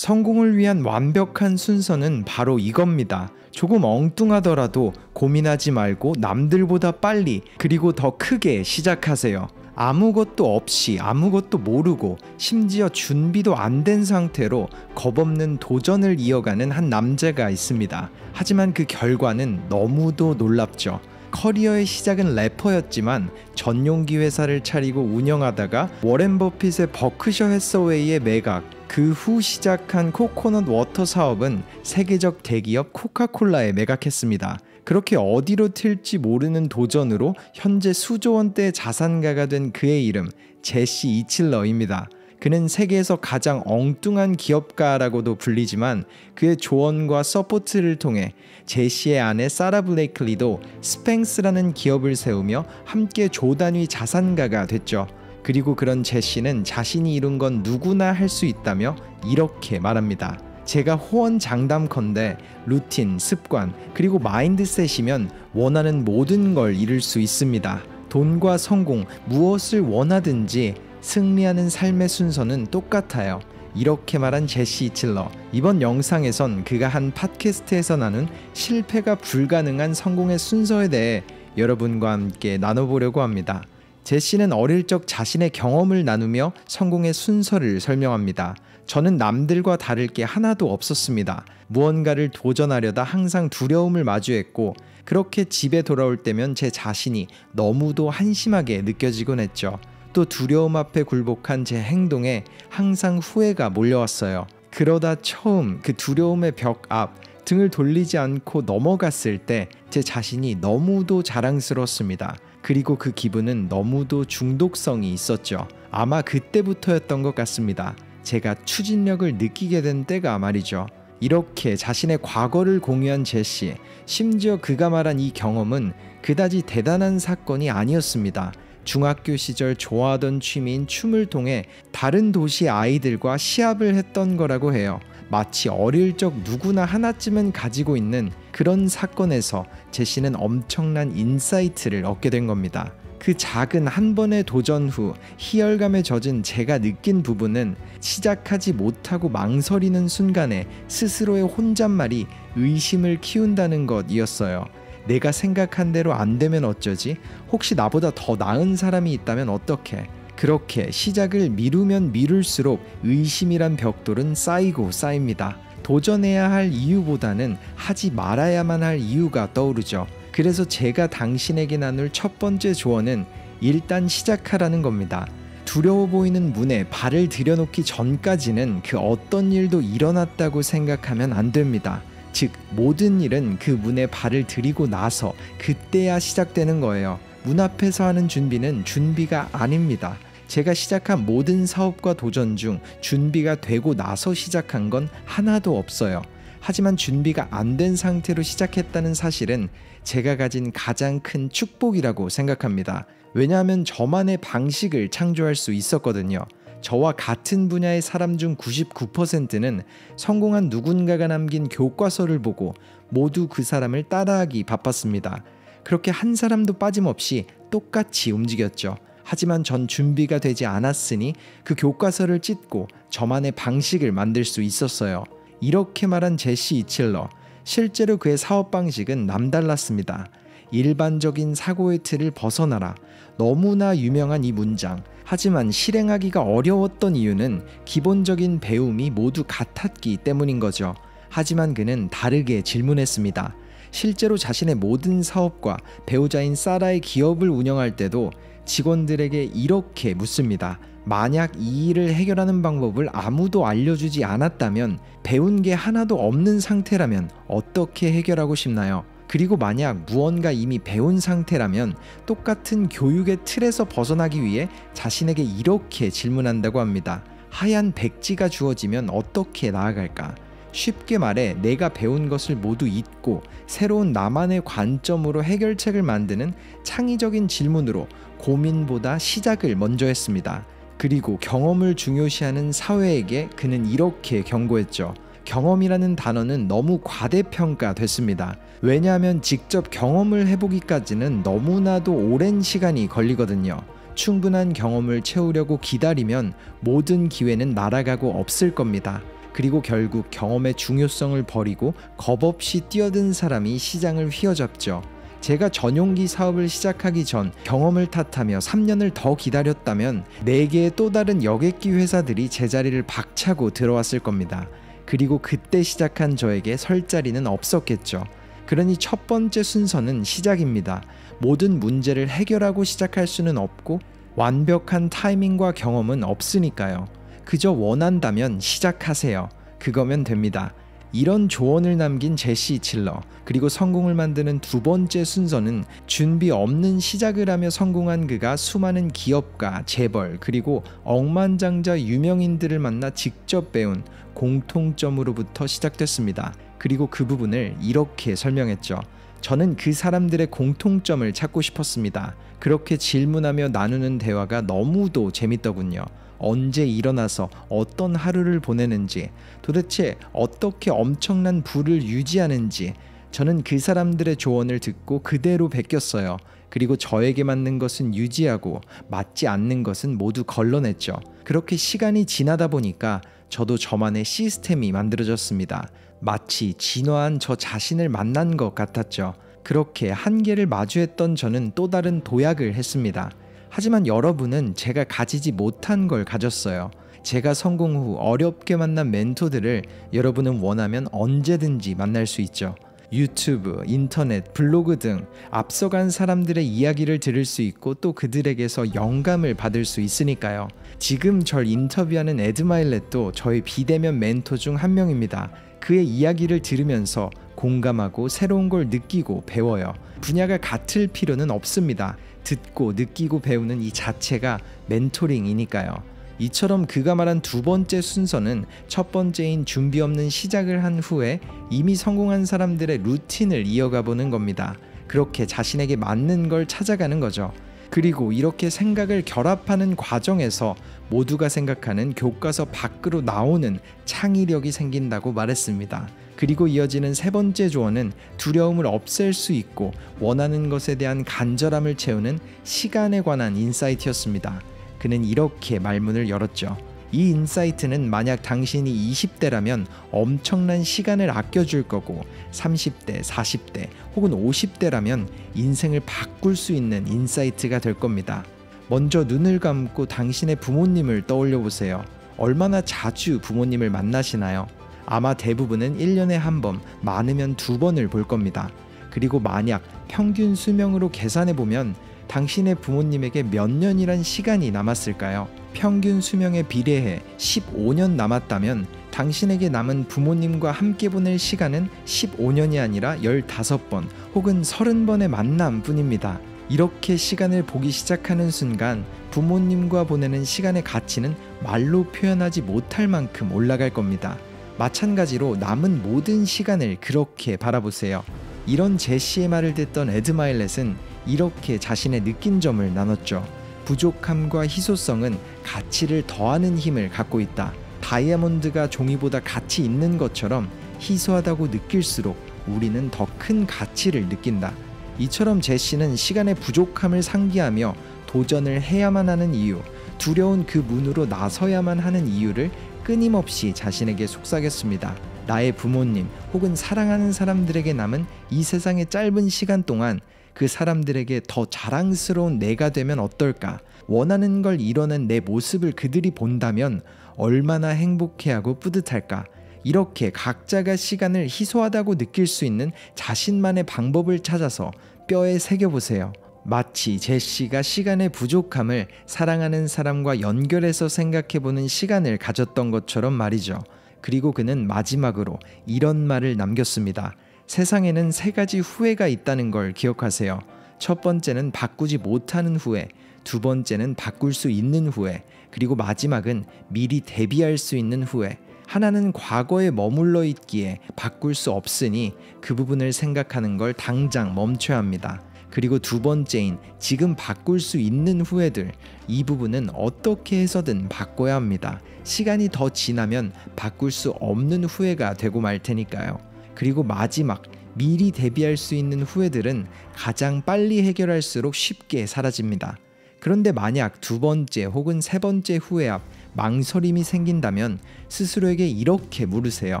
성공을 위한 완벽한 순서는 바로 이겁니다. 조금 엉뚱하더라도 고민하지 말고 남들보다 빨리 그리고 더 크게 시작하세요. 아무것도 없이 아무것도 모르고 심지어 준비도 안 된 상태로 겁없는 도전을 이어가는 한 남자가 있습니다. 하지만 그 결과는 너무도 놀랍죠. 커리어의 시작은 래퍼였지만 전용기 회사를 차리고 운영하다가 워렌 버핏의 버크셔 해서웨이에 매각, 그 후 시작한 코코넛 워터 사업은 세계적 대기업 코카콜라에 매각했습니다. 그렇게 어디로 튈지 모르는 도전으로 현재 수조 원대의 자산가가 된 그의 이름 제시 이칠러입니다. 그는 세계에서 가장 엉뚱한 기업가라고도 불리지만 그의 조언과 서포트를 통해 제시의 아내 사라 블레이클리도 스팽스라는 기업을 세우며 함께 조단위 자산가가 됐죠. 그리고 그런 제시는 자신이 이룬 건 누구나 할 수 있다며 이렇게 말합니다. 제가 호언장담컨대 루틴, 습관, 그리고 마인드셋이면 원하는 모든 걸 이룰 수 있습니다. 돈과 성공, 무엇을 원하든지 승리하는 삶의 순서는 똑같아요. 이렇게 말한 제시 이칠러. 이번 영상에선 그가 한 팟캐스트에서 나눈 실패가 불가능한 성공의 순서에 대해 여러분과 함께 나눠보려고 합니다. 제시는 어릴 적 자신의 경험을 나누며 성공의 순서를 설명합니다. 저는 남들과 다를 게 하나도 없었습니다. 무언가를 도전하려다 항상 두려움을 마주했고 그렇게 집에 돌아올 때면 제 자신이 너무도 한심하게 느껴지곤 했죠. 또 두려움 앞에 굴복한 제 행동에 항상 후회가 몰려왔어요. 그러다 처음 그 두려움의 벽 앞 등을 돌리지 않고 넘어갔을 때 제 자신이 너무도 자랑스러웠습니다. 그리고 그 기분은 너무도 중독성이 있었죠. 아마 그때부터였던 것 같습니다. 제가 추진력을 느끼게 된 때가 말이죠. 이렇게 자신의 과거를 공유한 제시, 심지어 그가 말한 이 경험은 그다지 대단한 사건이 아니었습니다. 중학교 시절 좋아하던 취미인 춤을 통해 다른 도시 아이들과 시합을 했던 거라고 해요. 마치 어릴 적 누구나 하나쯤은 가지고 있는 그런 사건에서 제시는 엄청난 인사이트를 얻게 된 겁니다. 그 작은 한 번의 도전 후 희열감에 젖은 제가 느낀 부분은 시작하지 못하고 망설이는 순간에 스스로의 혼잣말이 의심을 키운다는 것이었어요. 내가 생각한 대로 안 되면 어쩌지? 혹시 나보다 더 나은 사람이 있다면 어떡해? 그렇게 시작을 미루면 미룰수록 의심이란 벽돌은 쌓이고 쌓입니다. 도전해야 할 이유보다는 하지 말아야만 할 이유가 떠오르죠. 그래서 제가 당신에게 나눌 첫 번째 조언은 일단 시작하라는 겁니다. 두려워 보이는 문에 발을 들여놓기 전까지는 그 어떤 일도 일어났다고 생각하면 안 됩니다. 즉 모든 일은 그 문에 발을 들이고 나서 그때야 시작되는 거예요. 문 앞에서 하는 준비는 준비가 아닙니다. 제가 시작한 모든 사업과 도전 중 준비가 되고 나서 시작한 건 하나도 없어요. 하지만 준비가 안 된 상태로 시작했다는 사실은 제가 가진 가장 큰 축복이라고 생각합니다. 왜냐하면 저만의 방식을 창조할 수 있었거든요. 저와 같은 분야의 사람 중 99%는 성공한 누군가가 남긴 교과서를 보고 모두 그 사람을 따라하기 바빴습니다. 그렇게 한 사람도 빠짐없이 똑같이 움직였죠. 하지만 전 준비가 되지 않았으니 그 교과서를 찢고 저만의 방식을 만들 수 있었어요. 이렇게 말한 제시 이칠러. 실제로 그의 사업 방식은 남달랐습니다. 일반적인 사고의 틀을 벗어나라. 너무나 유명한 이 문장. 하지만 실행하기가 어려웠던 이유는 기본적인 배움이 모두 같았기 때문인 거죠. 하지만 그는 다르게 질문했습니다. 실제로 자신의 모든 사업과 배우자인 사라의 기업을 운영할 때도 직원들에게 이렇게 묻습니다. 만약 이 일을 해결하는 방법을 아무도 알려주지 않았다면, 배운 게 하나도 없는 상태라면 어떻게 해결하고 싶나요? 그리고 만약 무언가 이미 배운 상태라면 똑같은 교육의 틀에서 벗어나기 위해 자신에게 이렇게 질문한다고 합니다. 하얀 백지가 주어지면 어떻게 나아갈까? 쉽게 말해 내가 배운 것을 모두 잊고 새로운 나만의 관점으로 해결책을 만드는 창의적인 질문으로 고민보다 시작을 먼저 했습니다. 그리고 경험을 중요시하는 사회에게 그는 이렇게 경고했죠. 경험이라는 단어는 너무 과대평가됐습니다. 왜냐하면 직접 경험을 해보기까지는 너무나도 오랜 시간이 걸리거든요. 충분한 경험을 채우려고 기다리면 모든 기회는 날아가고 없을 겁니다. 그리고 결국 경험의 중요성을 버리고 겁없이 뛰어든 사람이 시장을 휘어잡죠. 제가 전용기 사업을 시작하기 전 경험을 탓하며 3년을 더 기다렸다면 4개의 또 다른 여객기 회사들이 제 자리를 박차고 들어왔을 겁니다. 그리고 그때 시작한 저에게 설 자리는 없었겠죠. 그러니 첫 번째 순서는 시작입니다. 모든 문제를 해결하고 시작할 수는 없고 완벽한 타이밍과 경험은 없으니까요. 그저 원한다면 시작하세요. 그거면 됩니다. 이런 조언을 남긴 제시 이칠러. 그리고 성공을 만드는 두 번째 순서는 준비 없는 시작을 하며 성공한 그가 수많은 기업가, 재벌, 그리고 억만장자 유명인들을 만나 직접 배운 공통점으로부터 시작됐습니다. 그리고 그 부분을 이렇게 설명했죠. 저는 그 사람들의 공통점을 찾고 싶었습니다. 그렇게 질문하며 나누는 대화가 너무도 재밌더군요. 언제 일어나서 어떤 하루를 보내는지, 도대체 어떻게 엄청난 부를 유지하는지, 저는 그 사람들의 조언을 듣고 그대로 베꼈어요. 그리고 저에게 맞는 것은 유지하고 맞지 않는 것은 모두 걸러냈죠. 그렇게 시간이 지나다 보니까 저도 저만의 시스템이 만들어졌습니다. 마치 진화한 저 자신을 만난 것 같았죠. 그렇게 한계를 마주했던 저는 또 다른 도약을 했습니다. 하지만 여러분은 제가 가지지 못한 걸 가졌어요. 제가 성공 후 어렵게 만난 멘토들을 여러분은 원하면 언제든지 만날 수 있죠. 유튜브, 인터넷, 블로그 등 앞서간 사람들의 이야기를 들을 수 있고 또 그들에게서 영감을 받을 수 있으니까요. 지금 절 인터뷰하는 에드마일렛도 저의 비대면 멘토 중 한 명입니다. 그의 이야기를 들으면서 공감하고 새로운 걸 느끼고 배워요. 분야가 같을 필요는 없습니다. 듣고 느끼고 배우는 이 자체가 멘토링이니까요. 이처럼 그가 말한 두 번째 순서는 첫 번째인 준비 없는 시작을 한 후에 이미 성공한 사람들의 루틴을 이어가 보는 겁니다. 그렇게 자신에게 맞는 걸 찾아가는 거죠. 그리고 이렇게 생각을 결합하는 과정에서 모두가 생각하는 교과서 밖으로 나오는 창의력이 생긴다고 말했습니다. 그리고 이어지는 세 번째 조언은 두려움을 없앨 수 있고 원하는 것에 대한 간절함을 채우는 시간에 관한 인사이트였습니다. 그는 이렇게 말문을 열었죠. 이 인사이트는 만약 당신이 20대라면 엄청난 시간을 아껴줄 거고 30대, 40대 혹은 50대라면 인생을 바꿀 수 있는 인사이트가 될 겁니다. 먼저 눈을 감고 당신의 부모님을 떠올려 보세요. 얼마나 자주 부모님을 만나시나요? 아마 대부분은 1년에 한 번, 많으면 2번을 볼 겁니다. 그리고 만약 평균 수명으로 계산해보면 당신의 부모님에게 몇 년이란 시간이 남았을까요? 평균 수명에 비례해 15년 남았다면 당신에게 남은 부모님과 함께 보낼 시간은 15년이 아니라 15번 혹은 30번의 만남 뿐입니다. 이렇게 시간을 보기 시작하는 순간 부모님과 보내는 시간의 가치는 말로 표현하지 못할 만큼 올라갈 겁니다. 마찬가지로 남은 모든 시간을 그렇게 바라보세요. 이런 제시의 말을 듣던 에드마일렛은 이렇게 자신의 느낀 점을 나눴죠. 부족함과 희소성은 가치를 더하는 힘을 갖고 있다. 다이아몬드가 종이보다 가치 있는 것처럼 희소하다고 느낄수록 우리는 더 큰 가치를 느낀다. 이처럼 제시는 시간의 부족함을 상기하며 도전을 해야만 하는 이유, 두려운 그 문으로 나서야만 하는 이유를 끊임없이 자신에게 속삭였습니다. 나의 부모님 혹은 사랑하는 사람들에게 남은 이 세상의 짧은 시간 동안 그 사람들에게 더 자랑스러운 내가 되면 어떨까? 원하는 걸 이뤄낸 내 모습을 그들이 본다면 얼마나 행복해하고 뿌듯할까? 이렇게 각자가 시간을 희소하다고 느낄 수 있는 자신만의 방법을 찾아서 뼈에 새겨보세요. 마치 제시가 시간의 부족함을 사랑하는 사람과 연결해서 생각해보는 시간을 가졌던 것처럼 말이죠. 그리고 그는 마지막으로 이런 말을 남겼습니다. 세상에는 3가지 후회가 있다는 걸 기억하세요. 첫 번째는 바꾸지 못하는 후회, 두 번째는 바꿀 수 있는 후회, 그리고 마지막은 미리 대비할 수 있는 후회. 하나는 과거에 머물러 있기에 바꿀 수 없으니 그 부분을 생각하는 걸 당장 멈춰야 합니다. 그리고 두 번째인 지금 바꿀 수 있는 후회들, 이 부분은 어떻게 해서든 바꿔야 합니다. 시간이 더 지나면 바꿀 수 없는 후회가 되고 말 테니까요. 그리고 마지막, 미리 대비할 수 있는 후회들은 가장 빨리 해결할수록 쉽게 사라집니다. 그런데 만약 두 번째 혹은 세 번째 후회 앞 망설임이 생긴다면 스스로에게 이렇게 물으세요.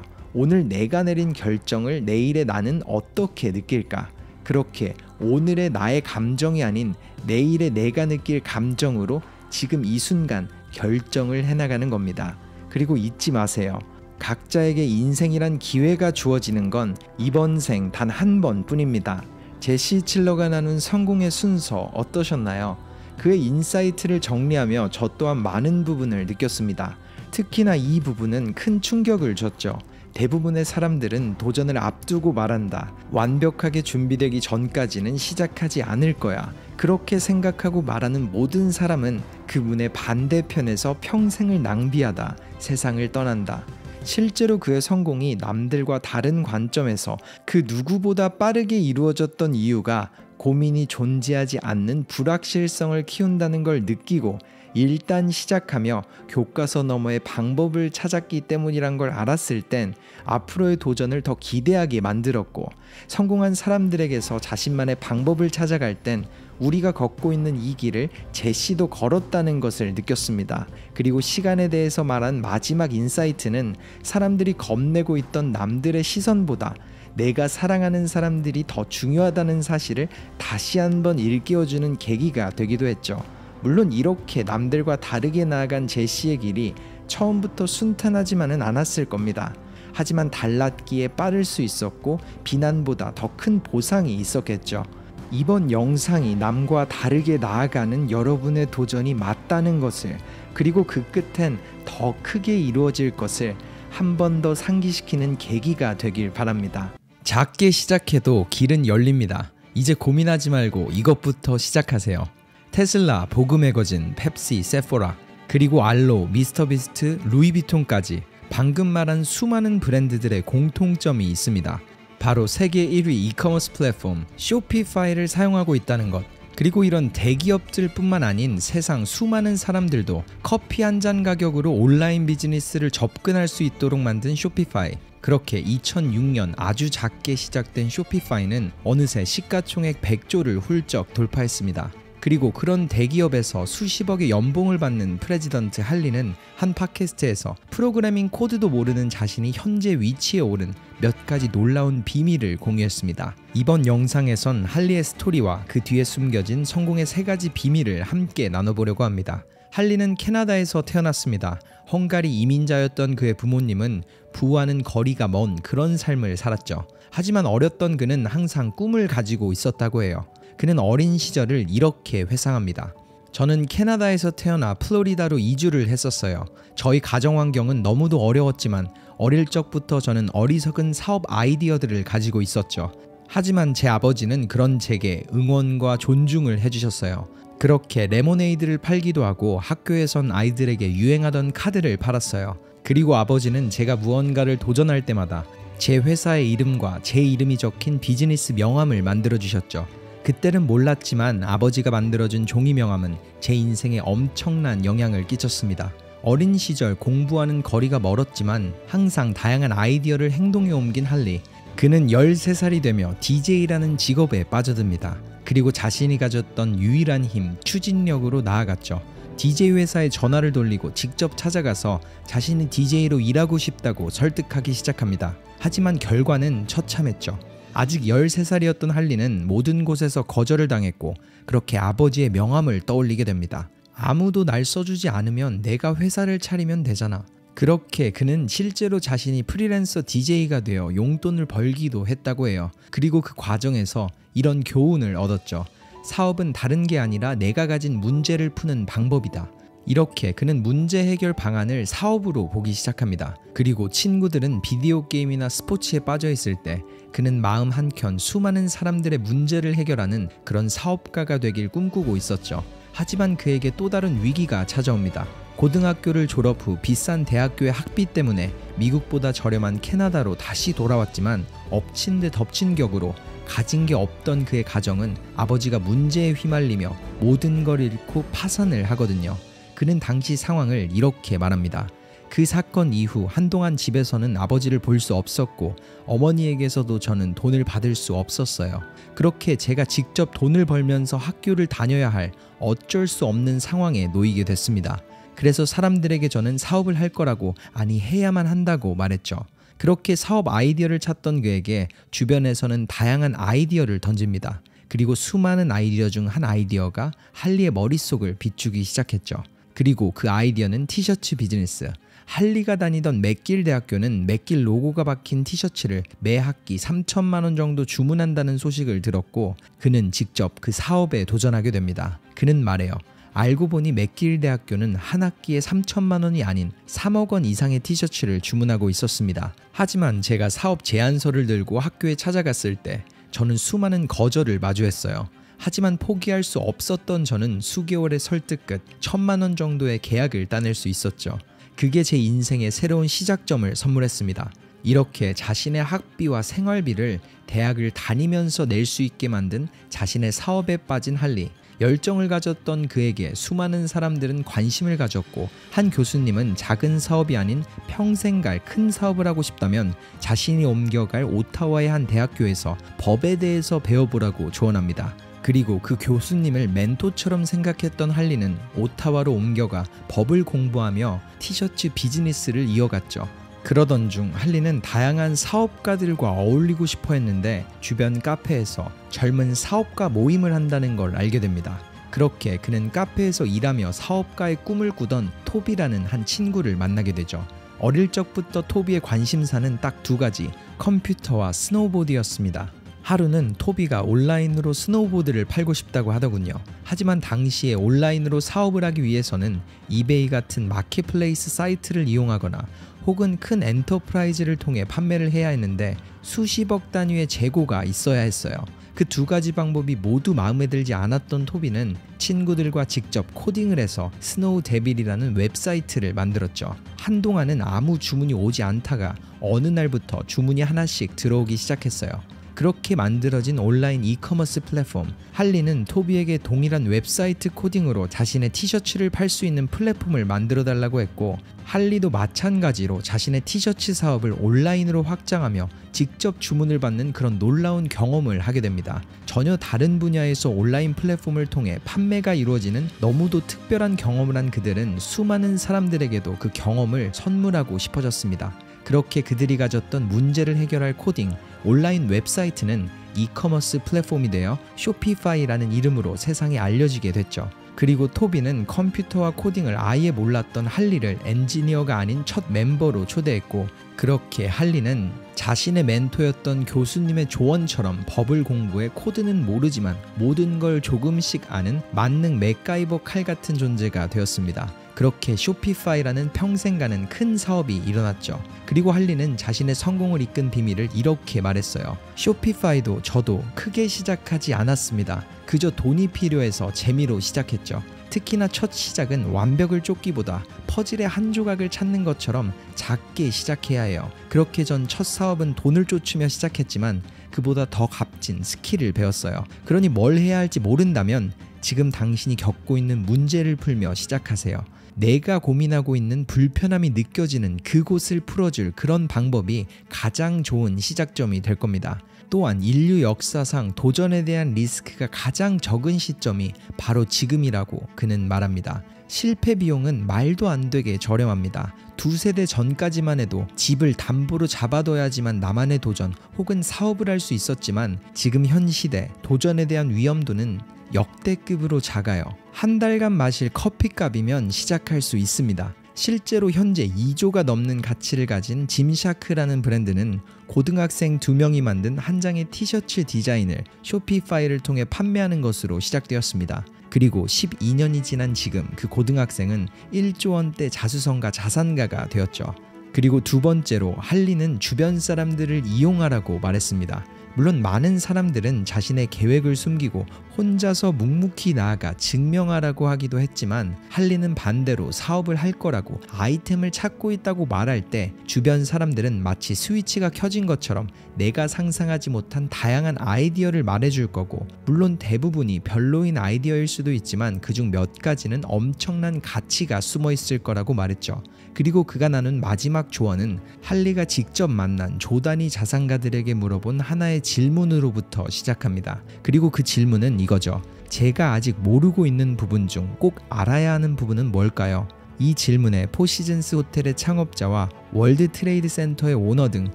오늘 내가 내린 결정을 내일의 나는 어떻게 느낄까? 그렇게 오늘의 나의 감정이 아닌 내일의 내가 느낄 감정으로 지금 이 순간 결정을 해나가는 겁니다. 그리고 잊지 마세요. 각자에게 인생이란 기회가 주어지는 건 이번 생 단 한 번뿐입니다. 제시 칠러가 나눈 성공의 순서 어떠셨나요? 그의 인사이트를 정리하며 저 또한 많은 부분을 느꼈습니다. 특히나 이 부분은 큰 충격을 줬죠. 대부분의 사람들은 도전을 앞두고 말한다. 완벽하게 준비되기 전까지는 시작하지 않을 거야. 그렇게 생각하고 말하는 모든 사람은 그분의 반대편에서 평생을 낭비하다 세상을 떠난다. 실제로 그의 성공이 남들과 다른 관점에서 그 누구보다 빠르게 이루어졌던 이유가 고민이 존재하지 않는 불확실성을 키운다는 걸 느끼고 일단 시작하며 교과서 너머의 방법을 찾았기 때문이란 걸 알았을 땐 앞으로의 도전을 더 기대하게 만들었고, 성공한 사람들에게서 자신만의 방법을 찾아갈 땐 우리가 걷고 있는 이 길을 제시도 걸었다는 것을 느꼈습니다. 그리고 시간에 대해서 말한 마지막 인사이트는 사람들이 겁내고 있던 남들의 시선보다 내가 사랑하는 사람들이 더 중요하다는 사실을 다시 한번 일깨워주는 계기가 되기도 했죠. 물론 이렇게 남들과 다르게 나아간 제시의 길이 처음부터 순탄하지만은 않았을 겁니다. 하지만 달랐기에 빠를 수 있었고 비난보다 더 큰 보상이 있었겠죠. 이번 영상이 남과 다르게 나아가는 여러분의 도전이 맞다는 것을, 그리고 그 끝엔 더 크게 이루어질 것을 한 번 더 상기시키는 계기가 되길 바랍니다. 작게 시작해도 길은 열립니다. 이제 고민하지 말고 이것부터 시작하세요. 테슬라, 보그 매거진, 펩시, 세포라, 그리고 알로, 미스터비스트, 루이비통까지 방금 말한 수많은 브랜드들의 공통점이 있습니다. 바로 세계 1위 이커머스 플랫폼 쇼피파이를 사용하고 있다는 것. 그리고 이런 대기업들 뿐만 아닌 세상 수많은 사람들도 커피 한 잔 가격으로 온라인 비즈니스를 접근할 수 있도록 만든 쇼피파이. 그렇게 2006년 아주 작게 시작된 쇼피파이는 어느새 시가총액 100조를 훌쩍 돌파했습니다. 그리고 그런 대기업에서 수십억의 연봉을 받는 프레지던트 할리는 한 팟캐스트에서 프로그래밍 코드도 모르는 자신이 현재 위치에 오른 몇 가지 놀라운 비밀을 공유했습니다. 이번 영상에선 할리의 스토리와 그 뒤에 숨겨진 성공의 3가지 비밀을 함께 나눠보려고 합니다. 할리는 캐나다에서 태어났습니다. 헝가리 이민자였던 그의 부모님은 부와는 거리가 먼 그런 삶을 살았죠. 하지만 어렸던 그는 항상 꿈을 가지고 있었다고 해요. 그는 어린 시절을 이렇게 회상합니다. 저는 캐나다에서 태어나 플로리다로 이주를 했었어요. 저희 가정 환경은 너무도 어려웠지만 어릴 적부터 저는 어리석은 사업 아이디어들을 가지고 있었죠. 하지만 제 아버지는 그런 제게 응원과 존중을 해주셨어요. 그렇게 레모네이드를 팔기도 하고 학교에선 아이들에게 유행하던 카드를 팔았어요. 그리고 아버지는 제가 무언가를 도전할 때마다 제 회사의 이름과 제 이름이 적힌 비즈니스 명함을 만들어주셨죠. 그때는 몰랐지만 아버지가 만들어준 종이 명함은 제 인생에 엄청난 영향을 끼쳤습니다. 어린 시절 공부하는 거리가 멀었지만 항상 다양한 아이디어를 행동에 옮긴 할리. 그는 13살이 되며 DJ라는 직업에 빠져듭니다. 그리고 자신이 가졌던 유일한 힘, 추진력으로 나아갔죠. DJ 회사에 전화를 돌리고 직접 찾아가서 자신이 DJ로 일하고 싶다고 설득하기 시작합니다. 하지만 결과는 처참했죠. 아직 13살이었던 할리는 모든 곳에서 거절을 당했고 그렇게 아버지의 명함을 떠올리게 됩니다. 아무도 날 써주지 않으면 내가 회사를 차리면 되잖아. 그렇게 그는 실제로 자신이 프리랜서 DJ가 되어 용돈을 벌기도 했다고 해요. 그리고 그 과정에서 이런 교훈을 얻었죠. 사업은 다른 게 아니라 내가 가진 문제를 푸는 방법이다. 이렇게 그는 문제 해결 방안을 사업으로 보기 시작합니다. 그리고 친구들은 비디오 게임이나 스포츠에 빠져 있을 때 그는 마음 한켠 수많은 사람들의 문제를 해결하는 그런 사업가가 되길 꿈꾸고 있었죠. 하지만 그에게 또 다른 위기가 찾아옵니다. 고등학교를 졸업 후 비싼 대학교의 학비 때문에 미국보다 저렴한 캐나다로 다시 돌아왔지만 엎친 데 덮친 격으로 가진 게 없던 그의 가정은 아버지가 문제에 휘말리며 모든 걸 잃고 파산을 하거든요. 그는 당시 상황을 이렇게 말합니다. 그 사건 이후 한동안 집에서는 아버지를 볼 수 없었고 어머니에게서도 저는 돈을 받을 수 없었어요. 그렇게 제가 직접 돈을 벌면서 학교를 다녀야 할 어쩔 수 없는 상황에 놓이게 됐습니다. 그래서 사람들에게 저는 사업을 할 거라고, 아니 해야만 한다고 말했죠. 그렇게 사업 아이디어를 찾던 그에게 주변에서는 다양한 아이디어를 던집니다. 그리고 수많은 아이디어 중 한 아이디어가 할리의 머릿속을 비추기 시작했죠. 그리고 그 아이디어는 티셔츠 비즈니스. 할리가 다니던 맥길 대학교는 맥길 로고가 박힌 티셔츠를 매 학기 3천만 원 정도 주문한다는 소식을 들었고, 그는 직접 그 사업에 도전하게 됩니다. 그는 말해요. 알고 보니 맥길 대학교는 한 학기에 3천만 원이 아닌 3억 원 이상의 티셔츠를 주문하고 있었습니다. 하지만 제가 사업 제안서를 들고 학교에 찾아갔을 때 저는 수많은 거절을 마주했어요. 하지만 포기할 수 없었던 저는 수개월의 설득 끝 1,000만 원 정도의 계약을 따낼 수 있었죠. 그게 제 인생의 새로운 시작점을 선물했습니다. 이렇게 자신의 학비와 생활비를 대학을 다니면서 낼 수 있게 만든 자신의 사업에 빠진 할리. 열정을 가졌던 그에게 수많은 사람들은 관심을 가졌고, 한 교수님은 작은 사업이 아닌 평생 갈 큰 사업을 하고 싶다면 자신이 옮겨갈 오타와의 한 대학교에서 법에 대해서 배워보라고 조언합니다. 그리고 그 교수님을 멘토처럼 생각했던 할리는 오타와로 옮겨가 법을 공부하며 티셔츠 비즈니스를 이어갔죠. 그러던 중 할리는 다양한 사업가들과 어울리고 싶어 했는데 주변 카페에서 젊은 사업가 모임을 한다는 걸 알게 됩니다. 그렇게 그는 카페에서 일하며 사업가의 꿈을 꾸던 토비라는 한 친구를 만나게 되죠. 어릴 적부터 토비의 관심사는 딱 두 가지, 컴퓨터와 스노우보드였습니다. 하루는 토비가 온라인으로 스노우보드를 팔고 싶다고 하더군요. 하지만 당시에 온라인으로 사업을 하기 위해서는 이베이 같은 마켓플레이스 사이트를 이용하거나 혹은 큰 엔터프라이즈를 통해 판매를 해야 했는데 수십억 단위의 재고가 있어야 했어요. 그 두 가지 방법이 모두 마음에 들지 않았던 토비는 친구들과 직접 코딩을 해서 스노우 데빌이라는 웹사이트를 만들었죠. 한동안은 아무 주문이 오지 않다가 어느 날부터 주문이 하나씩 들어오기 시작했어요. 그렇게 만들어진 온라인 이커머스 플랫폼. 할리는 토비에게 동일한 웹사이트 코딩으로 자신의 티셔츠를 팔 수 있는 플랫폼을 만들어 달라고 했고, 할리도 마찬가지로 자신의 티셔츠 사업을 온라인으로 확장하며 직접 주문을 받는 그런 놀라운 경험을 하게 됩니다. 전혀 다른 분야에서 온라인 플랫폼을 통해 판매가 이루어지는 너무도 특별한 경험을 한 그들은 수많은 사람들에게도 그 경험을 선물하고 싶어졌습니다. 그렇게 그들이 가졌던 문제를 해결할 코딩, 온라인 웹사이트는 이커머스 플랫폼이 되어 쇼피파이라는 이름으로 세상에 알려지게 됐죠. 그리고 토비는 컴퓨터와 코딩을 아예 몰랐던 할리를 엔지니어가 아닌 첫 멤버로 초대했고, 그렇게 할리는 자신의 멘토였던 교수님의 조언처럼 법을 공부해 코드는 모르지만 모든 걸 조금씩 아는 만능 맥가이버 칼 같은 존재가 되었습니다. 그렇게 쇼피파이라는 평생 가는 큰 사업이 일어났죠. 그리고 할리는 자신의 성공을 이끈 비밀을 이렇게 말했어요. 쇼피파이도 저도 크게 시작하지 않았습니다. 그저 돈이 필요해서 재미로 시작했죠. 특히나 첫 시작은 완벽을 쫓기보다 퍼즐의 한 조각을 찾는 것처럼 작게 시작해야 해요. 그렇게 전 첫 사업은 돈을 쫓으며 시작했지만 그보다 더 값진 스킬을 배웠어요. 그러니 뭘 해야 할지 모른다면 지금 당신이 겪고 있는 문제를 풀며 시작하세요. 내가 고민하고 있는 불편함이 느껴지는 그곳을 풀어줄 그런 방법이 가장 좋은 시작점이 될 겁니다. 또한 인류 역사상 도전에 대한 리스크가 가장 적은 시점이 바로 지금이라고 그는 말합니다. 실패 비용은 말도 안 되게 저렴합니다. 2세대 전까지만 해도 집을 담보로 잡아둬야지만 나만의 도전 혹은 사업을 할 수 있었지만, 지금 현 시대 도전에 대한 위험도는 역대급으로 작아요. 한 달간 마실 커피값이면 시작할 수 있습니다. 실제로 현재 2조가 넘는 가치를 가진 짐샤크라는 브랜드는 고등학생 2명이 만든 한 장의 티셔츠 디자인을 쇼피파이를 통해 판매하는 것으로 시작되었습니다. 그리고 12년이 지난 지금 그 고등학생은 1조 원대 자수성가 자산가가 되었죠. 그리고 두 번째로 할리는 주변 사람들을 이용하라고 말했습니다. 물론 많은 사람들은 자신의 계획을 숨기고 혼자서 묵묵히 나아가 증명하라고 하기도 했지만, 할리는 반대로 사업을 할 거라고 아이템을 찾고 있다고 말할 때 주변 사람들은 마치 스위치가 켜진 것처럼 내가 상상하지 못한 다양한 아이디어를 말해줄 거고, 물론 대부분이 별로인 아이디어일 수도 있지만 그중 몇 가지는 엄청난 가치가 숨어 있을 거라고 말했죠. 그리고 그가 나눈 마지막 조언은 할리가 직접 만난 조단위 자산가들에게 물어본 하나의 질문으로부터 시작합니다. 그리고 그 질문은 이거죠. 제가 아직 모르고 있는 부분 중 꼭 알아야 하는 부분은 뭘까요? 이 질문에 포시즌스 호텔의 창업자와 월드 트레이드 센터의 오너 등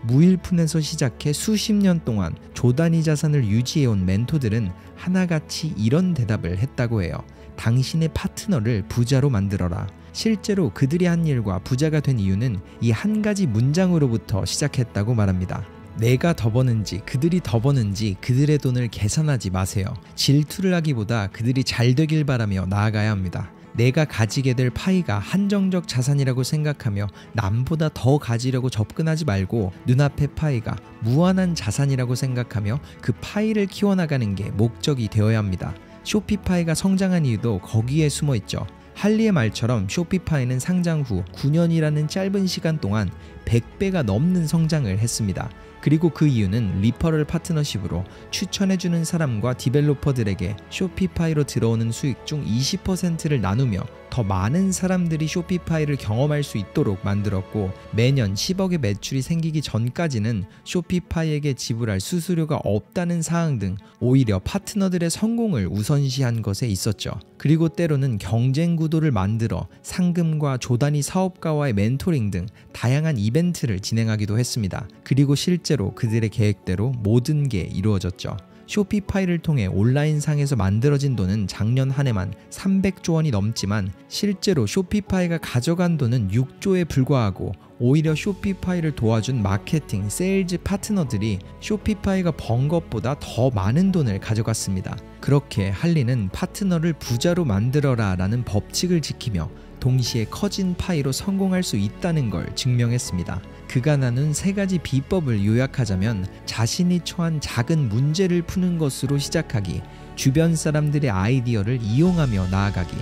무일푼에서 시작해 수십 년 동안 조단위 자산을 유지해온 멘토들은 하나같이 이런 대답을 했다고 해요. 당신의 파트너를 부자로 만들어라. 실제로 그들이 한 일과 부자가 된 이유는 이 한 가지 문장으로부터 시작했다고 말합니다. 내가 더 버는지 그들이 더 버는지 그들의 돈을 계산하지 마세요. 질투를 하기보다 그들이 잘 되길 바라며 나아가야 합니다. 내가 가지게 될 파이가 한정적 자산이라고 생각하며 남보다 더 가지려고 접근하지 말고 눈앞의 파이가 무한한 자산이라고 생각하며 그 파이를 키워나가는 게 목적이 되어야 합니다. 쇼피파이가 성장한 이유도 거기에 숨어 있죠. 할리의 말처럼 쇼피파이는 상장 후 9년이라는 짧은 시간 동안 100배가 넘는 성장을 했습니다. 그리고 그 이유는 리퍼럴 파트너십으로 추천해주는 사람과 디벨로퍼들에게 쇼피파이로 들어오는 수익 중 20%를 나누며 더 많은 사람들이 쇼피파이를 경험할 수 있도록 만들었고, 매년 10억의 매출이 생기기 전까지는 쇼피파이에게 지불할 수수료가 없다는 사항 등 오히려 파트너들의 성공을 우선시한 것에 있었죠. 그리고 때로는 경쟁 구도를 만들어 상금과 조단위 사업가와의 멘토링 등 다양한 이벤트를 진행하기도 했습니다. 그리고 실제로 그들의 계획대로 모든 게 이루어졌죠. 쇼피파이를 통해 온라인상에서 만들어진 돈은 작년 한 해만 300조 원이 넘지만 실제로 쇼피파이가 가져간 돈은 6조에 불과하고, 오히려 쇼피파이를 도와준 마케팅, 세일즈 파트너들이 쇼피파이가 번 것보다 더 많은 돈을 가져갔습니다. 그렇게 할리는 파트너를 부자로 만들어라 라는 법칙을 지키며 동시에 커진 파이로 성공할 수 있다는 걸 증명했습니다. 그가 나눈 3가지 비법을 요약하자면, 자신이 처한 작은 문제를 푸는 것으로 시작하기, 주변 사람들의 아이디어를 이용하며 나아가기,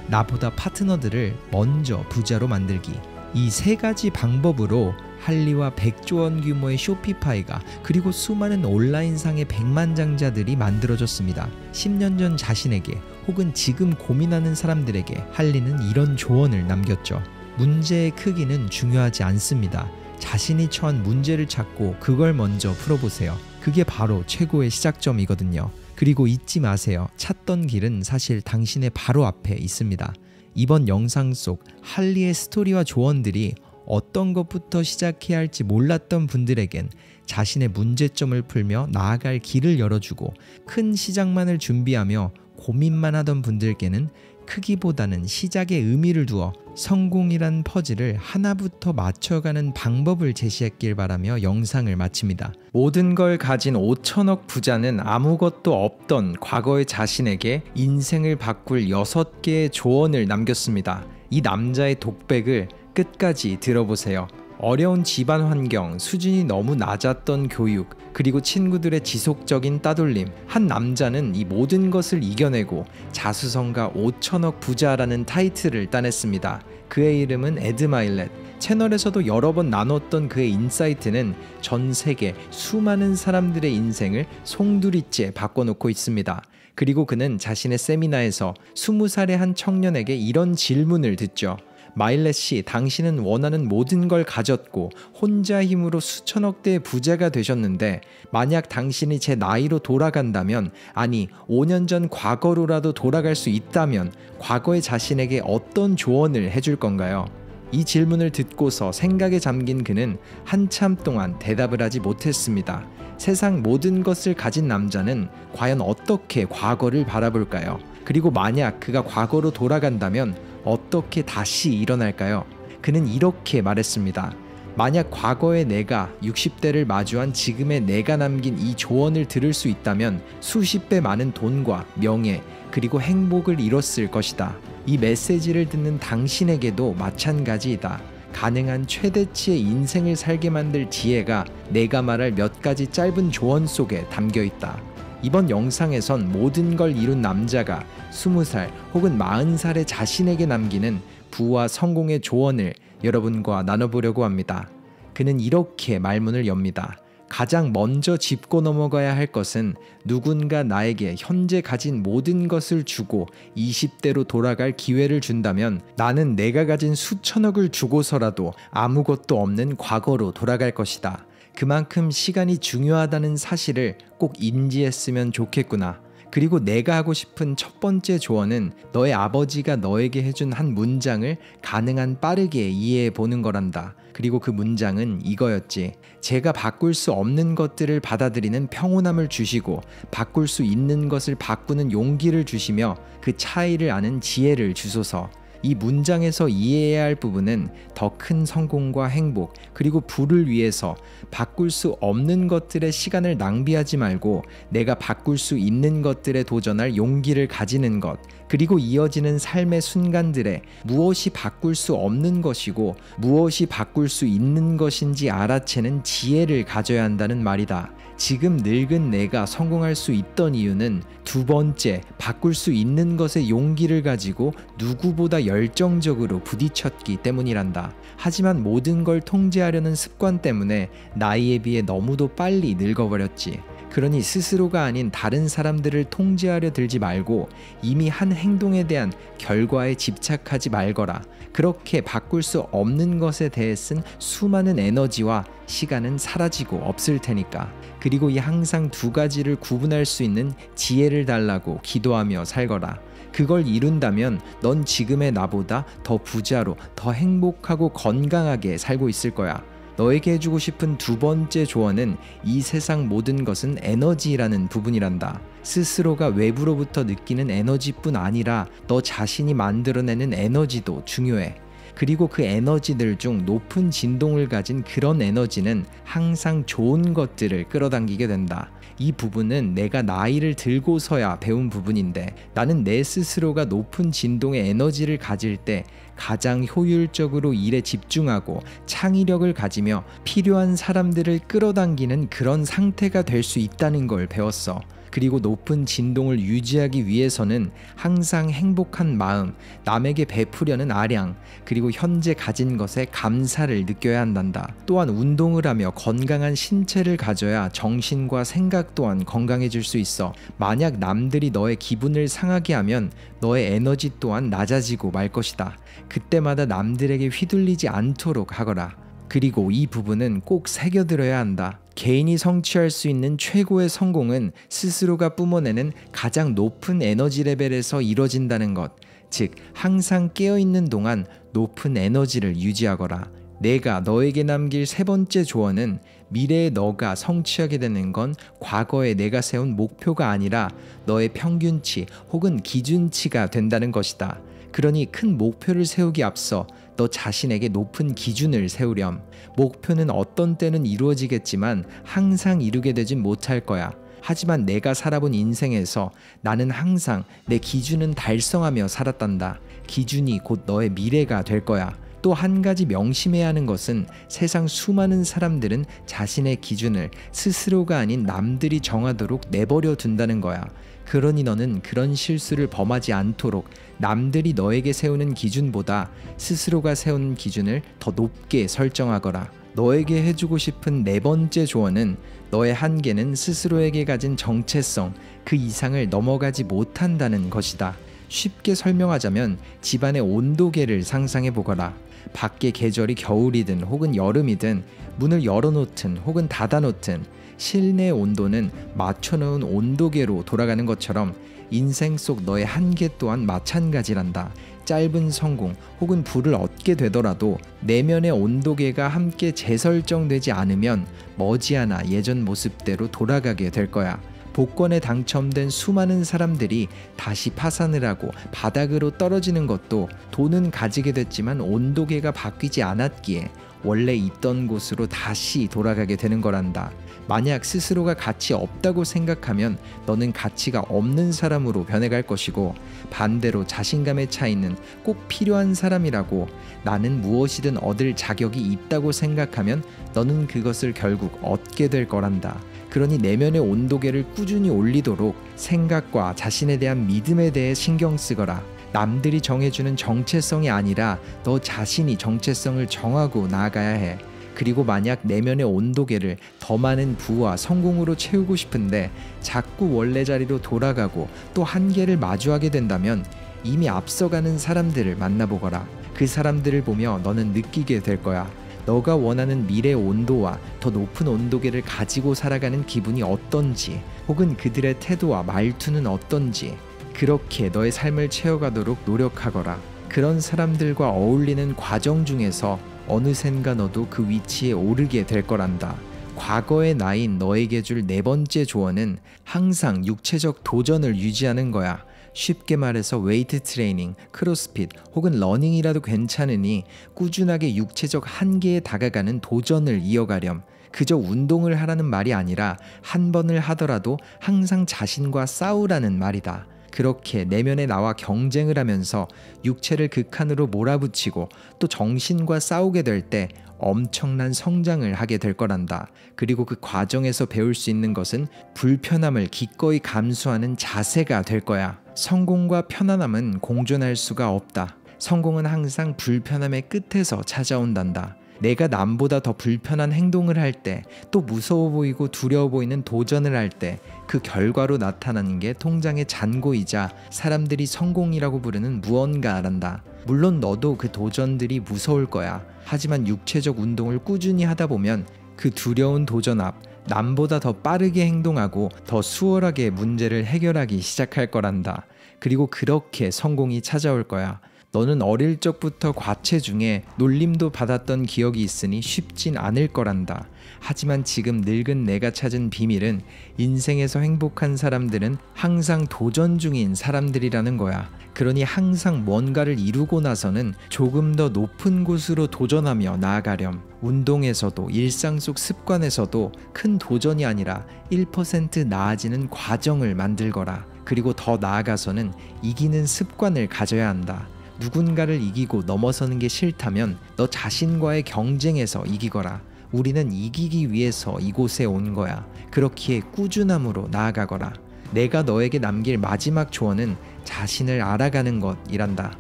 나보다 파트너들을 먼저 부자로 만들기. 이 3가지 방법으로 할리와 100조 원 규모의 쇼피파이가, 그리고 수많은 온라인상의 백만장자들이 만들어졌습니다. 10년 전 자신에게 혹은 지금 고민하는 사람들에게 할리는 이런 조언을 남겼죠. 문제의 크기는 중요하지 않습니다. 자신이 처한 문제를 찾고 그걸 먼저 풀어보세요. 그게 바로 최고의 시작점이거든요. 그리고 잊지 마세요. 찾던 길은 사실 당신의 바로 앞에 있습니다. 이번 영상 속 할리의 스토리와 조언들이 어떤 것부터 시작해야 할지 몰랐던 분들에겐 자신의 문제점을 풀며 나아갈 길을 열어주고, 큰 시작만을 준비하며 고민만 하던 분들께는 크기보다는 시작에 의미를 두어 성공이란 퍼즐을 하나부터 맞춰가는 방법을 제시했길 바라며 영상을 마칩니다. 모든 걸 가진 5천억 부자는 아무것도 없던 과거의 자신에게 인생을 바꿀 6개의 조언을 남겼습니다. 이 남자의 독백을 끝까지 들어보세요. 어려운 집안 환경, 수준이 너무 낮았던 교육, 그리고 친구들의 지속적인 따돌림, 한 남자는 이 모든 것을 이겨내고 자수성가 5천억 부자라는 타이틀을 따냈습니다. 그의 이름은 에드 마일렛. 채널에서도 여러 번 나눴던 그의 인사이트는 전 세계 수많은 사람들의 인생을 송두리째 바꿔놓고 있습니다. 그리고 그는 자신의 세미나에서 20살의 한 청년에게 이런 질문을 듣죠. 마일렛이, 당신은 원하는 모든 걸 가졌고 혼자 힘으로 수천억 대의 부자가 되셨는데, 만약 당신이 제 나이로 돌아간다면, 아니 5년 전 과거로라도 돌아갈 수 있다면 과거의 자신에게 어떤 조언을 해줄 건가요? 이 질문을 듣고서 생각에 잠긴 그는 한참 동안 대답을 하지 못했습니다. 세상 모든 것을 가진 남자는 과연 어떻게 과거를 바라볼까요? 그리고 만약 그가 과거로 돌아간다면 어떻게 다시 일어날까요? 그는 이렇게 말했습니다. 만약 과거의 내가 60대를 마주한 지금의 내가 남긴 이 조언을 들을 수 있다면 수십 배 많은 돈과 명예, 그리고 행복을 이뤘을 것이다. 이 메시지를 듣는 당신에게도 마찬가지이다. 가능한 최대치의 인생을 살게 만들 지혜가 내가 말할 몇 가지 짧은 조언 속에 담겨 있다. 이번 영상에선 모든 걸 이룬 남자가 20살 혹은 40살의 자신에게 남기는 부와 성공의 조언을 여러분과 나눠보려고 합니다. 그는 이렇게 말문을 엽니다. 가장 먼저 짚고 넘어가야 할 것은 누군가 나에게 현재 가진 모든 것을 주고 20대로 돌아갈 기회를 준다면 나는 내가 가진 수천억을 주고서라도 아무것도 없는 과거로 돌아갈 것이다. 그만큼 시간이 중요하다는 사실을 꼭 인지했으면 좋겠구나. 그리고 내가 하고 싶은 첫 번째 조언은 너의 아버지가 너에게 해준 한 문장을 가능한 빠르게 이해해 보는 거란다. 그리고 그 문장은 이거였지. 제가 바꿀 수 없는 것들을 받아들이는 평온함을 주시고 바꿀 수 있는 것을 바꾸는 용기를 주시며 그 차이를 아는 지혜를 주소서. 이 문장에서 이해해야 할 부분은 더 큰 성공과 행복 그리고 부를 위해서 바꿀 수 없는 것들의 시간을 낭비하지 말고 내가 바꿀 수 있는 것들에 도전할 용기를 가지는 것, 그리고 이어지는 삶의 순간들에 무엇이 바꿀 수 없는 것이고 무엇이 바꿀 수 있는 것인지 알아채는 지혜를 가져야 한다는 말이다. 지금 늙은 내가 성공할 수 있던 이유는 두 번째, 바꿀 수 있는 것에 용기를 가지고 누구보다 열정적으로 부딪혔기 때문이란다. 하지만 모든 걸 통제하려는 습관 때문에 나이에 비해 너무도 빨리 늙어버렸지. 그러니 스스로가 아닌 다른 사람들을 통제하려 들지 말고 이미 한 행동에 대한 결과에 집착하지 말거라. 그렇게 바꿀 수 없는 것에 대해 쓴 수많은 에너지와 시간은 사라지고 없을 테니까. 그리고 이 항상 두 가지를 구분할 수 있는 지혜를 달라고 기도하며 살거라. 그걸 이룬다면 넌 지금의 나보다 더 부자로, 더 행복하고 건강하게 살고 있을 거야. 너에게 해주고 싶은 두 번째 조언은 이 세상 모든 것은 에너지라는 부분이란다. 스스로가 외부로부터 느끼는 에너지뿐 아니라 너 자신이 만들어내는 에너지도 중요해. 그리고 그 에너지들 중 높은 진동을 가진 그런 에너지는 항상 좋은 것들을 끌어당기게 된다. 이 부분은 내가 나이를 들고서야 배운 부분인데 나는 내 스스로가 높은 진동의 에너지를 가질 때 가장 효율적으로 일에 집중하고 창의력을 가지며 필요한 사람들을 끌어당기는 그런 상태가 될 수 있다는 걸 배웠어. 그리고 높은 진동을 유지하기 위해서는 항상 행복한 마음, 남에게 베푸려는 아량, 그리고 현재 가진 것에 감사를 느껴야 한단다. 또한 운동을 하며 건강한 신체를 가져야 정신과 생각 또한 건강해질 수 있어. 만약 남들이 너의 기분을 상하게 하면 너의 에너지 또한 낮아지고 말 것이다. 그때마다 남들에게 휘둘리지 않도록 하거라. 그리고 이 부분은 꼭 새겨들어야 한다. 개인이 성취할 수 있는 최고의 성공은 스스로가 뿜어내는 가장 높은 에너지 레벨에서 이뤄진다는 것. 즉, 항상 깨어있는 동안 높은 에너지를 유지하거라. 내가 너에게 남길 세 번째 조언은 미래의 너가 성취하게 되는 건 과거에 내가 세운 목표가 아니라 너의 평균치 혹은 기준치가 된다는 것이다. 그러니 큰 목표를 세우기 앞서 너 자신에게 높은 기준을 세우렴. 목표는 어떤 때는 이루어지겠지만 항상 이루게 되진 못할 거야. 하지만 내가 살아본 인생에서 나는 항상 내 기준은 달성하며 살았단다. 기준이 곧 너의 미래가 될 거야. 또 한 가지 명심해야 하는 것은 세상 수많은 사람들은 자신의 기준을 스스로가 아닌 남들이 정하도록 내버려 둔다는 거야. 그러니 너는 그런 실수를 범하지 않도록 남들이 너에게 세우는 기준보다 스스로가 세운 기준을 더 높게 설정하거라. 너에게 해주고 싶은 네 번째 조언은 너의 한계는 스스로에게 가진 정체성, 그 이상을 넘어가지 못한다는 것이다. 쉽게 설명하자면 집안의 온도계를 상상해 보거라. 밖의 계절이 겨울이든 혹은 여름이든 문을 열어놓든 혹은 닫아놓든 실내 온도는 맞춰놓은 온도계로 돌아가는 것처럼 인생 속 너의 한계 또한 마찬가지란다. 짧은 성공 혹은 부를 얻게 되더라도 내면의 온도계가 함께 재설정되지 않으면 머지않아 예전 모습대로 돌아가게 될 거야. 복권에 당첨된 수많은 사람들이 다시 파산을 하고 바닥으로 떨어지는 것도 돈은 가지게 됐지만 온도계가 바뀌지 않았기에 원래 있던 곳으로 다시 돌아가게 되는 거란다. 만약 스스로가 가치 없다고 생각하면 너는 가치가 없는 사람으로 변해갈 것이고, 반대로 자신감의 차이는 꼭 필요한 사람이라고 나는 무엇이든 얻을 자격이 있다고 생각하면 너는 그것을 결국 얻게 될 거란다. 그러니 내면의 온도계를 꾸준히 올리도록 생각과 자신에 대한 믿음에 대해 신경 쓰거라. 남들이 정해주는 정체성이 아니라 너 자신이 정체성을 정하고 나아가야 해. 그리고 만약 내면의 온도계를 더 많은 부와 성공으로 채우고 싶은데 자꾸 원래 자리로 돌아가고 또 한계를 마주하게 된다면 이미 앞서가는 사람들을 만나보거라. 그 사람들을 보며 너는 느끼게 될 거야. 너가 원하는 미래 온도와 더 높은 온도계를 가지고 살아가는 기분이 어떤지, 혹은 그들의 태도와 말투는 어떤지, 그렇게 너의 삶을 채워가도록 노력하거라. 그런 사람들과 어울리는 과정 중에서 어느샌가 너도 그 위치에 오르게 될 거란다. 과거의 나인 너에게 줄 네 번째 조언은 항상 육체적 도전을 유지하는 거야. 쉽게 말해서 웨이트 트레이닝, 크로스핏 혹은 러닝이라도 괜찮으니 꾸준하게 육체적 한계에 다가가는 도전을 이어가렴. 그저 운동을 하라는 말이 아니라 한 번을 하더라도 항상 자신과 싸우라는 말이다. 그렇게 내면의 나와 경쟁을 하면서 육체를 극한으로 몰아붙이고 또 정신과 싸우게 될 때 엄청난 성장을 하게 될 거란다. 그리고 그 과정에서 배울 수 있는 것은 불편함을 기꺼이 감수하는 자세가 될 거야. 성공과 편안함은 공존할 수가 없다. 성공은 항상 불편함의 끝에서 찾아온단다. 내가 남보다 더 불편한 행동을 할 때, 또 무서워 보이고 두려워 보이는 도전을 할 때 그 결과로 나타나는 게 통장의 잔고이자 사람들이 성공이라고 부르는 무언가란다. 물론 너도 그 도전들이 무서울 거야. 하지만 육체적 운동을 꾸준히 하다 보면 그 두려운 도전 앞 남보다 더 빠르게 행동하고 더 수월하게 문제를 해결하기 시작할 거란다. 그리고 그렇게 성공이 찾아올 거야. 너는 어릴 적부터 과체중에 놀림도 받았던 기억이 있으니 쉽진 않을 거란다. 하지만 지금 늙은 내가 찾은 비밀은 인생에서 행복한 사람들은 항상 도전 중인 사람들이라는 거야. 그러니 항상 뭔가를 이루고 나서는 조금 더 높은 곳으로 도전하며 나아가렴. 운동에서도 일상 속 습관에서도 큰 도전이 아니라 1% 나아지는 과정을 만들거라. 그리고 더 나아가서는 이기는 습관을 가져야 한다. 누군가를 이기고 넘어서는 게 싫다면 너 자신과의 경쟁에서 이기거라. 우리는 이기기 위해서 이곳에 온 거야. 그렇기에 꾸준함으로 나아가거라. 내가 너에게 남길 마지막 조언은 자신을 알아가는 것이란다.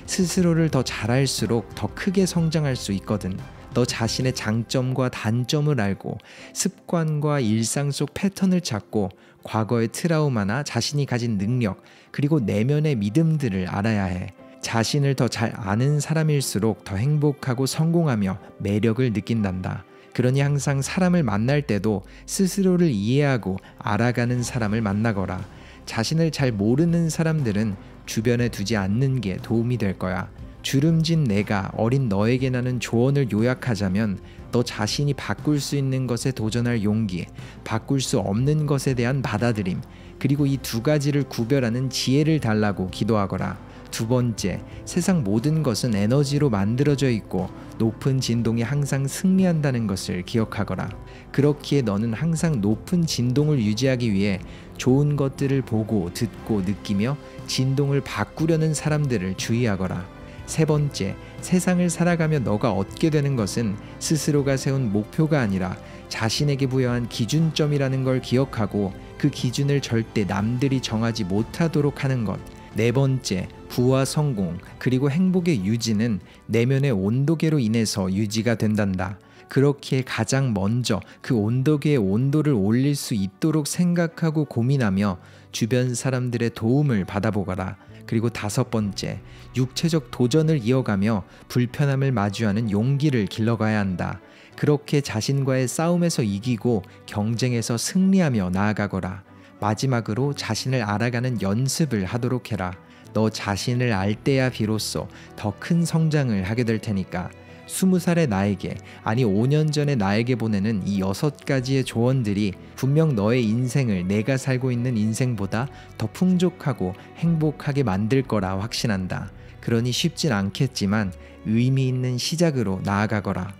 스스로를 더 잘할수록 더 크게 성장할 수 있거든. 너 자신의 장점과 단점을 알고 습관과 일상 속 패턴을 찾고 과거의 트라우마나 자신이 가진 능력, 그리고 내면의 믿음들을 알아야 해. 자신을 더 잘 아는 사람일수록 더 행복하고 성공하며 매력을 느낀단다. 그러니 항상 사람을 만날 때도 스스로를 이해하고 알아가는 사람을 만나거라. 자신을 잘 모르는 사람들은 주변에 두지 않는 게 도움이 될 거야. 주름진 내가 어린 너에게 나는 조언을 요약하자면 너 자신이 바꿀 수 있는 것에 도전할 용기, 바꿀 수 없는 것에 대한 받아들임, 그리고 이 두 가지를 구별하는 지혜를 달라고 기도하거라. 두 번째, 세상 모든 것은 에너지로 만들어져 있고 높은 진동이 항상 승리한다는 것을 기억하거라. 그렇기에 너는 항상 높은 진동을 유지하기 위해 좋은 것들을 보고 듣고 느끼며 진동을 바꾸려는 사람들을 주의하거라. 세 번째, 세상을 살아가며 너가 얻게 되는 것은 스스로가 세운 목표가 아니라 자신에게 부여한 기준점이라는 걸 기억하고 그 기준을 절대 남들이 정하지 못하도록 하는 것. 네 번째, 부와 성공 그리고 행복의 유지는 내면의 온도계로 인해서 유지가 된단다. 그렇기에 가장 먼저 그 온도계의 온도를 올릴 수 있도록 생각하고 고민하며 주변 사람들의 도움을 받아보거라. 그리고 다섯 번째, 육체적 도전을 이어가며 불편함을 마주하는 용기를 길러가야 한다. 그렇게 자신과의 싸움에서 이기고 경쟁에서 승리하며 나아가거라. 마지막으로 자신을 알아가는 연습을 하도록 해라. 너 자신을 알 때야 비로소 더 큰 성장을 하게 될 테니까. 20살의 나에게, 아니 5년 전의 나에게 보내는 이 6가지의 조언들이 분명 너의 인생을 내가 살고 있는 인생보다 더 풍족하고 행복하게 만들 거라 확신한다. 그러니 쉽진 않겠지만 의미 있는 시작으로 나아가거라.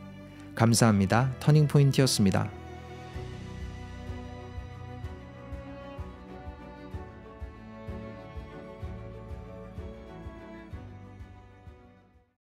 감사합니다. 터닝포인트였습니다.